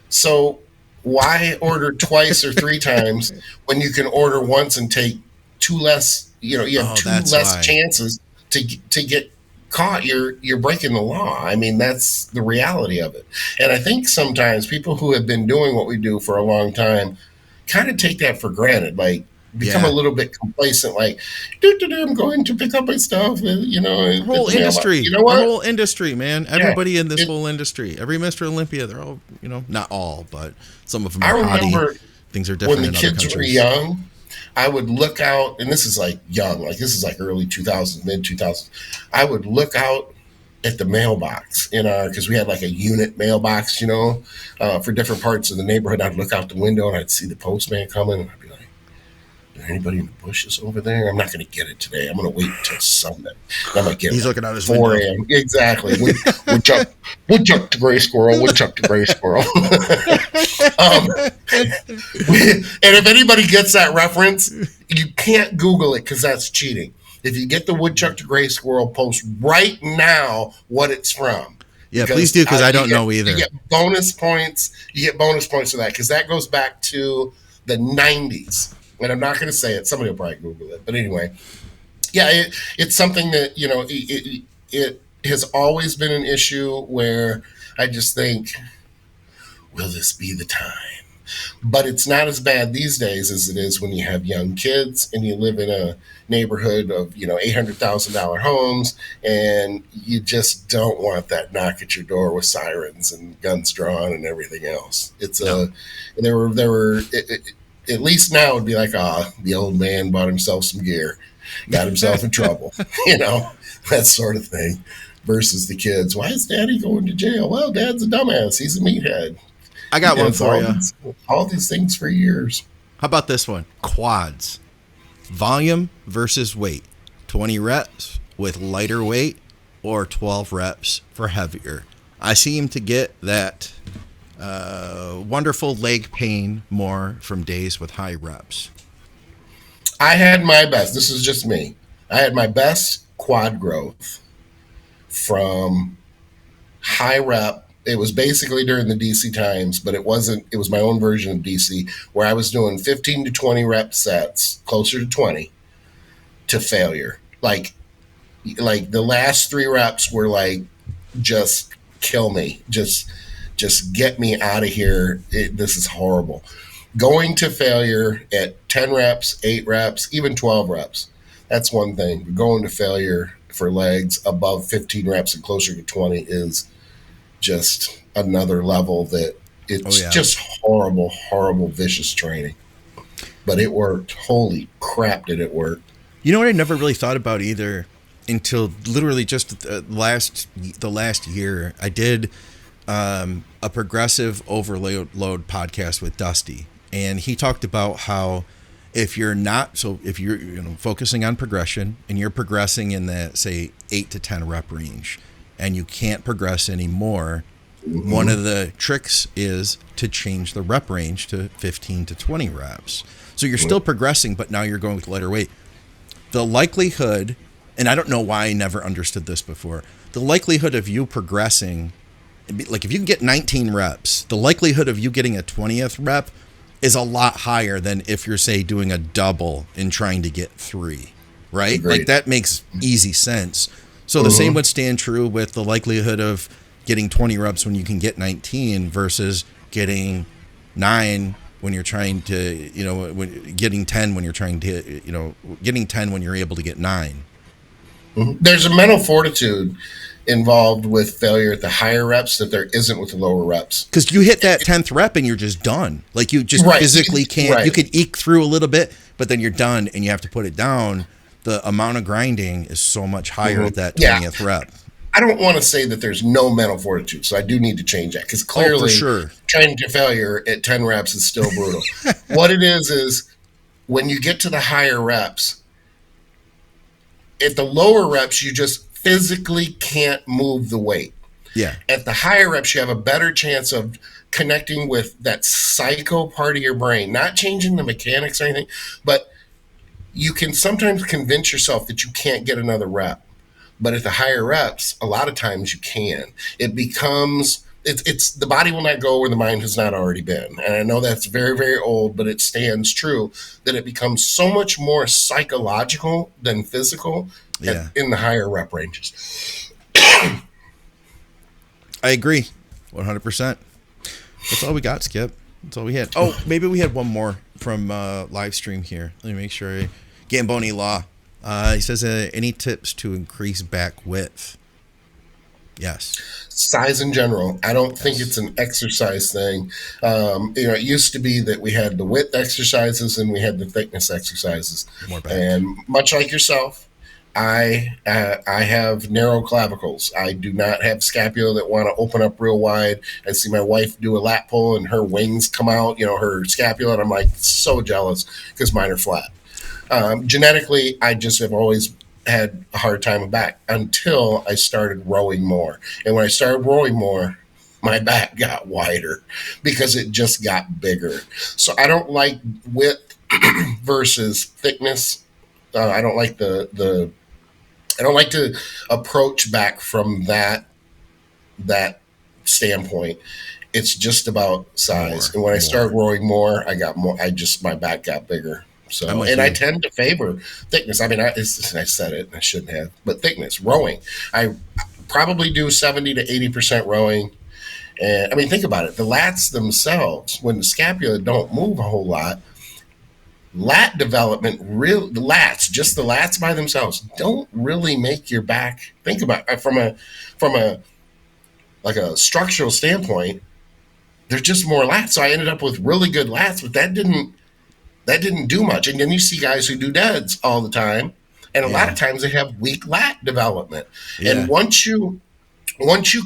So why order twice or 3 times when you can order once and take 2 less? You have 2 less chances to get caught. You're breaking the law. I mean, that's the reality of it. And I think sometimes people who have been doing what we do for a long time kind of take that for granted, like become a little bit complacent, like I'm going to pick up my stuff. The whole industry, the whole industry, man. Everybody in this whole industry, every Mr. Olympia, they're all, not all, but some of them are hottie. Things are different when the kids were young. I would look out, and this is like young, like this is like early 2000s, mid 2000s. I would look out at the mailbox because we had like a unit mailbox, for different parts of the neighborhood. I'd look out the window and I'd see the postman coming, and I'd be like, is there anybody in the bushes over there? I'm not going to get it today. I'm going to wait until Sunday. I'm going to get it. He's looking out his 4 a.m. Exactly. Woodchuck to gray squirrel. Woodchuck to gray squirrel. And if anybody gets that reference, you can't Google it because that's cheating. If you get the woodchuck to gray squirrel, post right now what it's from. Yeah, please do, because I don't know either. You get bonus points. You get bonus points for that because that goes back to the 90s. And I'm not going to say it. Somebody will probably Google it. But anyway, it's something that, it has always been an issue where I just think, will this be the time? But it's not as bad these days as it is when you have young kids and you live in a neighborhood of, $800,000 homes, and you just don't want that knock at your door with sirens and guns drawn and everything else. There were at least now it'd be like, the old man bought himself some gear, got himself in trouble, that sort of thing, versus the kids. Why is daddy going to jail? Well, dad's a dumbass. He's a meathead. I got one for you. All these things for years. How about this one? Quads. Volume versus weight. 20 reps with lighter weight or 12 reps for heavier. I seem to get that wonderful leg pain more from days with high reps. I had my best. This is just me. I had my best quad growth from high rep. It was basically during the DC times, but it was my own version of DC where I was doing 15 to 20 rep sets, closer to 20, to failure. Like the last 3 reps were like, just kill me. Just get me out of here. This is horrible. Going to failure at 10 reps, 8 reps, even 12 reps. That's one thing. Going to failure for legs above 15 reps and closer to 20 is just another level that it's just horrible, horrible, vicious training. But it worked. Holy crap, did it work. You know what I never really thought about either until literally just the last year. I did a progressive overload podcast with Dusty, and he talked about how if you're focusing on progression and you're progressing in the say 8 to 10 rep range and you can't progress anymore, one of the tricks is to change the rep range to 15 to 20 reps. So you're still progressing, but now you're going with lighter weight. The likelihood, and I don't know why I never understood this before, the likelihood of you progressing, like if you can get 19 reps, the likelihood of you getting a 20th rep is a lot higher than if you're, say, doing a double and trying to get 3, right? Agreed. Like that makes easy sense. So the same would stand true with the likelihood of getting 20 reps when you can get 19 versus getting 9 when you're trying to, getting 10 when you're trying to, getting 10 when you're able to get 9. There's a mental fortitude involved with failure at the higher reps that there isn't with the lower reps. Because you hit that 10th rep and you're just done. Like you just physically can't. Right. You can eke through a little bit, but then you're done and you have to put it down. The amount of grinding is so much higher at that 20th rep. I don't want to say that there's no mental fortitude, so I do need to change that because clearly training to failure at 10 reps is still brutal. What it is when you get to the higher reps, at the lower reps, you just physically can't move the weight. Yeah. At the higher reps, you have a better chance of connecting with that psycho part of your brain, not changing the mechanics or anything, but you can sometimes convince yourself that you can't get another rep. But at the higher reps, a lot of times you can. It becomes, it's the body will not go where the mind has not already been. And I know that's very, very old, but it stands true that it becomes so much more psychological than physical in the higher rep ranges. I agree 100%. That's all we got, Skip. That's all we had. Oh, maybe we had one more from live stream here. Let me make sure. Gamboni Law. He says, any tips to increase back width? Yes. Size in general. I don't think it's an exercise thing. It used to be that we had the width exercises and we had the thickness exercises. And much like yourself, I have narrow clavicles. I do not have scapula that want to open up real wide. I see my wife do a lat pull and her wings come out, her scapula, and I'm like so jealous because mine are flat. Genetically, I just have always had a hard time with back until I started rowing more. And when I started rowing more, my back got wider because it just got bigger. So I don't like width versus thickness. I don't like I don't like to approach back from that standpoint. It's just about size. And when I started rowing more, I got more. My back got bigger. So, I tend to favor thickness. I mean, I said it, I shouldn't have, but thickness, rowing. I probably do 70 to 80% rowing. And I mean, think about it. The lats themselves, when the scapula don't move a whole lot, lat development, the lats by themselves don't really make your back. Think about it, from a structural standpoint, there's just more lats. So I ended up with really good lats, but that didn't do much. And then you see guys who do deads all the time, and a lot of times they have weak lat development. Yeah. And once you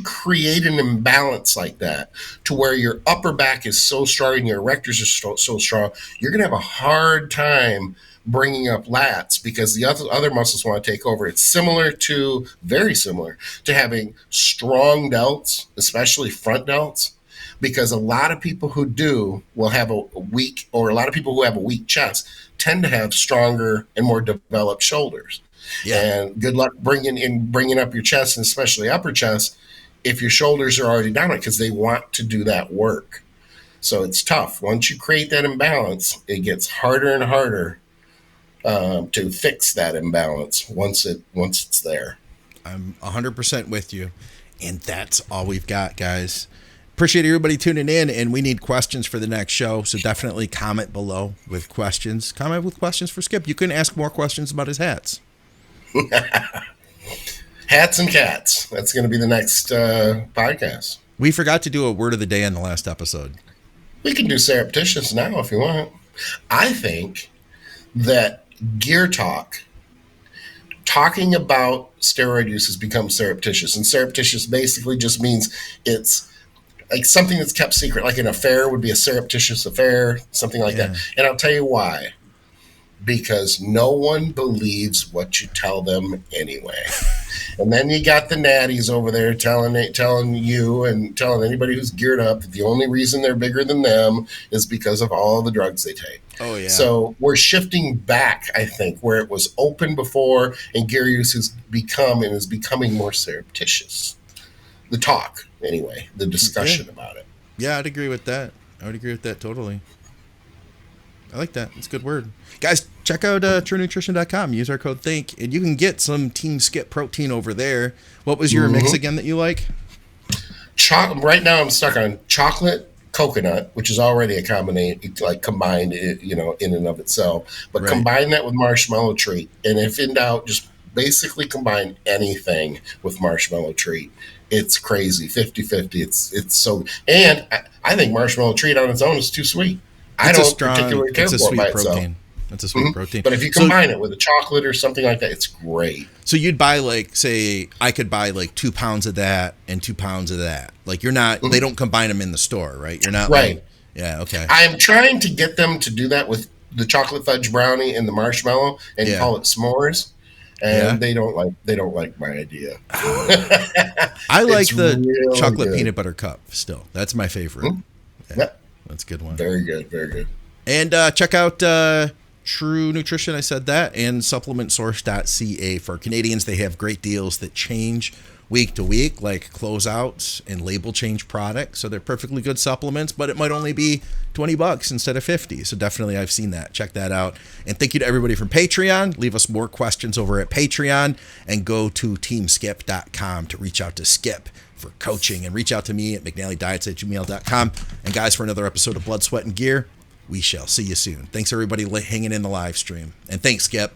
create an imbalance like that to where your upper back is so strong and your erectors are so strong, you're going to have a hard time bringing up lats because the other muscles want to take over. It's very similar to having strong delts, especially front delts. Because a lot of people who will have a weak chest tend to have stronger and more developed shoulders. Yeah. And good luck bringing up your chest, and especially upper chest, if your shoulders are already down, because they want to do that work. So it's tough. Once you create that imbalance, it gets harder and harder to fix that imbalance once it's there. I'm 100% with you, and that's all we've got, guys. Appreciate everybody tuning in, and we need questions for the next show, so definitely comment below with questions. Comment with questions for Skip. You can ask more questions about his hats. Hats and cats. That's going to be the next podcast. We forgot to do a word of the day in the last episode. We can do surreptitious now if you want. I think that gear talking about steroid use has become surreptitious, and surreptitious basically just means it's like something that's kept secret, like an affair would be a surreptitious affair, something like that. And I'll tell you why. Because no one believes what you tell them anyway. And then you got the natties over there telling you and telling anybody who's geared up that the only reason they're bigger than them is because of all the drugs they take. Oh, yeah. So we're shifting back, I think, where it was open before, and gear use has become and is becoming more surreptitious. The talk, anyway, the discussion about it. Yeah, I'd agree with that. I would agree with that totally. I like that. It's a good word. Guys, check out truenutrition.com. Use our code THINK, and you can get some Team Skip protein over there. What was your mix again that you like? Right now I'm stuck on chocolate coconut, which is already a combination, like combined, in and of itself. But combine that with marshmallow treat. And if in doubt, just basically combine anything with marshmallow treat. It's crazy. 50-50. It's so, and I think marshmallow treat on its own is too sweet. I don't particularly care for it by itself. It's a sweet protein. But if you combine it with a chocolate or something like that, it's great. So you'd buy I could buy 2 pounds of that and 2 pounds of that. Like you're not, they don't combine them in the store, right? You're not right. Yeah, okay. I'm trying to get them to do that with the chocolate fudge brownie and the marshmallow and call it s'mores. And they don't like my idea. I like the chocolate peanut butter cup still. That's my favorite. Yeah. That's a good one. Very good, very good. And check out True Nutrition, I said that, and supplementsource.ca. For Canadians, they have great deals that change week to week, like closeouts and label change products. So they're perfectly good supplements, but it might only be $20 instead of $50. So definitely I've seen that. Check that out. And thank you to everybody from Patreon. Leave us more questions over at Patreon, and go to teamskip.com to reach out to Skip for coaching, and reach out to me at McNallyDiets@gmail.com. And guys, for another episode of Blood, Sweat, and Gear, we shall see you soon. Thanks everybody hanging in the live stream. And thanks, Skip.